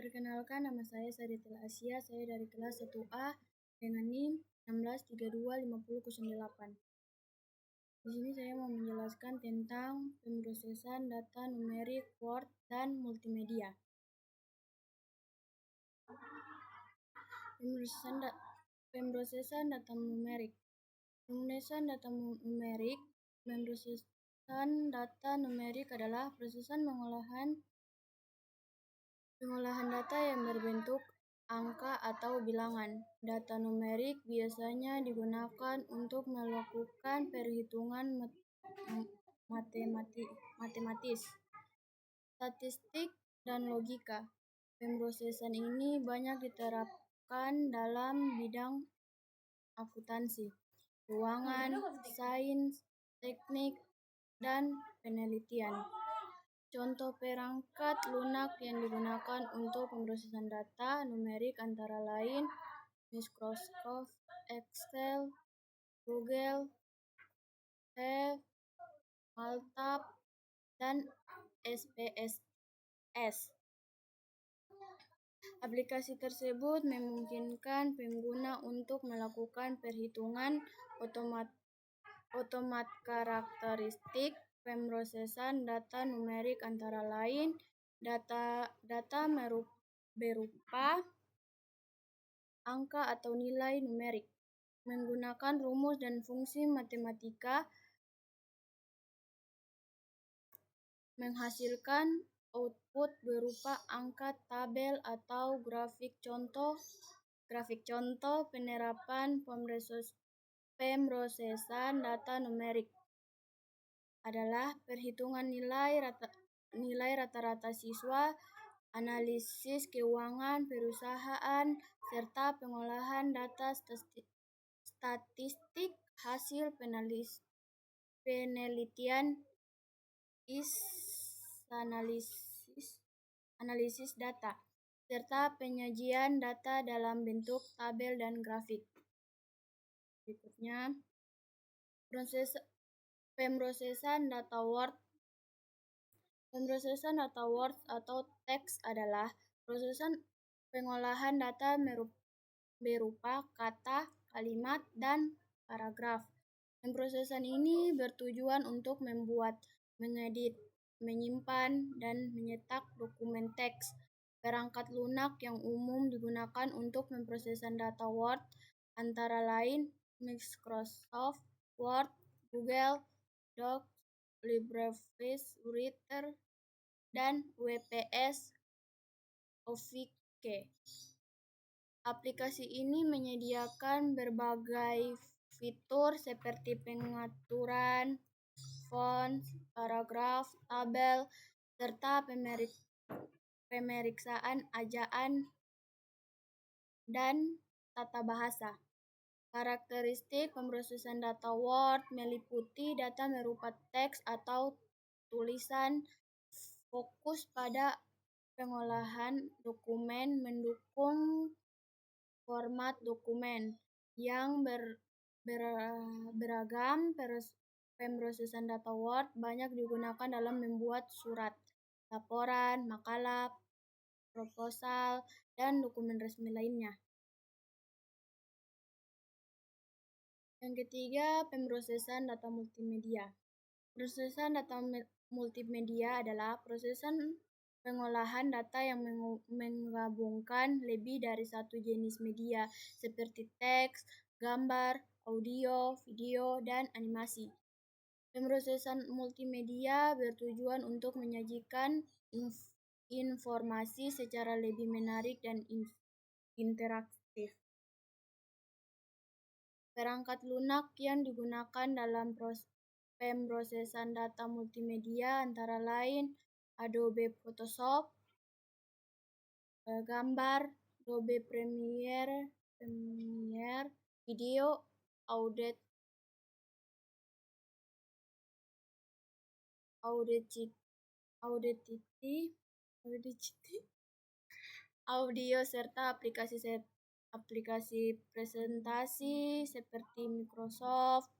Perkenalkan, nama saya Saritil Asia, saya dari kelas 1A dengan NIM 16325008. Di sini saya mau menjelaskan tentang pemrosesan data numerik, Word, dan multimedia. Pemrosesan data numerik. Pemrosesan data numerik adalah prosesan pengolahan data yang berbentuk angka atau bilangan. Data numerik biasanya digunakan untuk melakukan perhitungan matematis, statistik, dan logika. Pemrosesan ini banyak diterapkan dalam bidang akuntansi, keuangan, sains, teknik, dan penelitian. Contoh perangkat lunak yang digunakan untuk pemrosesan data numerik antara lain Microsoft Excel, Google, Sheet, MATLAB, dan SPSS. Aplikasi tersebut memungkinkan pengguna untuk melakukan perhitungan otomat karakteristik pemrosesan data numerik antara lain data berupa angka atau nilai numerik, menggunakan rumus dan fungsi matematika, menghasilkan output berupa angka, tabel, atau grafik. Contoh penerapan pemrosesan data numerik adalah perhitungan nilai rata-rata siswa, analisis keuangan perusahaan, serta pengolahan data statistik hasil penelitian analisis data, serta penyajian data dalam bentuk tabel dan grafik. Berikutnya, pemrosesan data Word. Pemrosesan data Word atau teks adalah prosesan pengolahan data berupa kata, kalimat, dan paragraf. Pemrosesan ini bertujuan untuk membuat, mengedit, menyimpan, dan menyetak dokumen teks. Perangkat lunak yang umum digunakan untuk pemrosesan data Word antara lain Microsoft Word, Google Docs, LibreOffice Writer, dan WPS Office. Aplikasi ini menyediakan berbagai fitur seperti pengaturan font, paragraf, tabel, serta pemeriksaan ejaan dan tata bahasa. Karakteristik pemrosesan data Word meliputi data berupa teks atau tulisan, fokus pada pengolahan dokumen, mendukung format dokumen yang beragam. Pemrosesan data Word banyak digunakan dalam membuat surat, laporan, makalah, proposal, dan dokumen resmi lainnya. Yang ketiga, pemrosesan data multimedia. Pemrosesan data multimedia adalah prosesan pengolahan data yang menggabungkan lebih dari satu jenis media seperti teks, gambar, audio, video, dan animasi. Pemrosesan multimedia bertujuan untuk menyajikan informasi secara lebih menarik dan interaktif. Perangkat lunak yang digunakan dalam pemrosesan data multimedia antara lain Adobe Photoshop, gambar, Adobe Premiere, video, Audacity, audio, serta aplikasi presentasi seperti Microsoft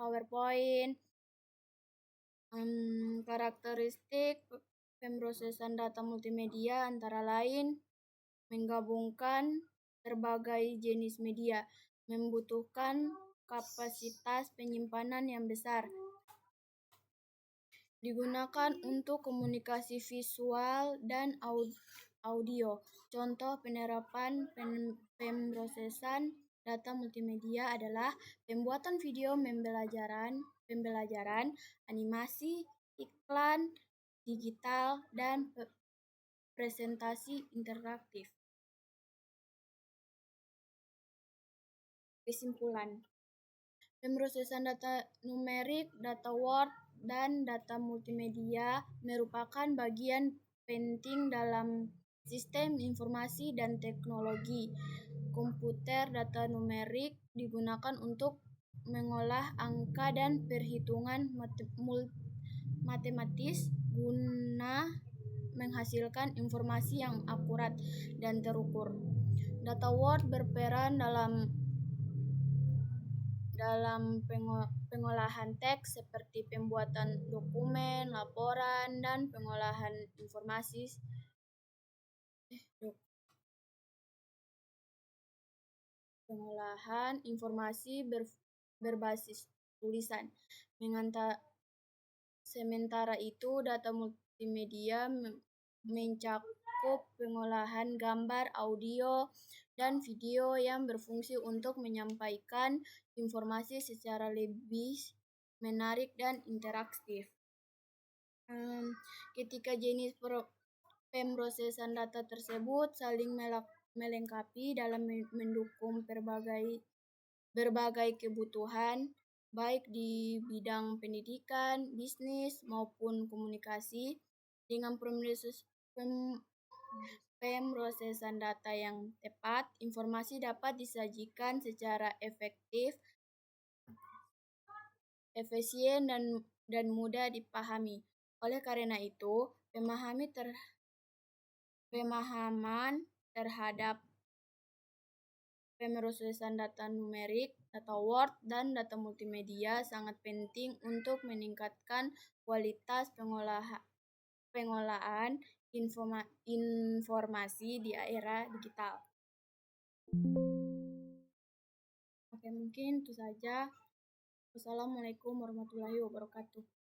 PowerPoint. Karakteristik Pemrosesan data multimedia antara lain menggabungkan berbagai jenis media, membutuhkan kapasitas penyimpanan yang besar, digunakan untuk komunikasi visual dan audio. Contoh penerapan pemrosesan data multimedia adalah pembuatan video pembelajaran, animasi, iklan digital, dan presentasi interaktif. Kesimpulan, pemrosesan data numerik, data Word, dan data multimedia merupakan bagian penting dalam sistem informasi dan teknologi komputer. Data numerik digunakan untuk mengolah angka dan perhitungan matematis guna menghasilkan informasi yang akurat dan terukur. Data Word berperan dalam pengolahan teks seperti pembuatan dokumen, laporan, dan pengolahan informasi berbasis tulisan. Sementara itu, data multimedia mencakup pengolahan gambar, audio, dan video yang berfungsi untuk menyampaikan informasi secara lebih menarik dan interaktif. Ketika jenis pemrosesan data tersebut saling melengkapi dalam mendukung berbagai kebutuhan, baik di bidang pendidikan, bisnis, maupun komunikasi. Dengan pemrosesan data yang tepat, informasi dapat disajikan secara efektif, efisien, dan mudah dipahami. Oleh karena itu, pemahaman terhadap pemrosesan data numerik, data Word, dan data multimedia sangat penting untuk meningkatkan kualitas pengolahan informasi di era digital. Oke, mungkin itu saja. Wassalamualaikum warahmatullahi wabarakatuh.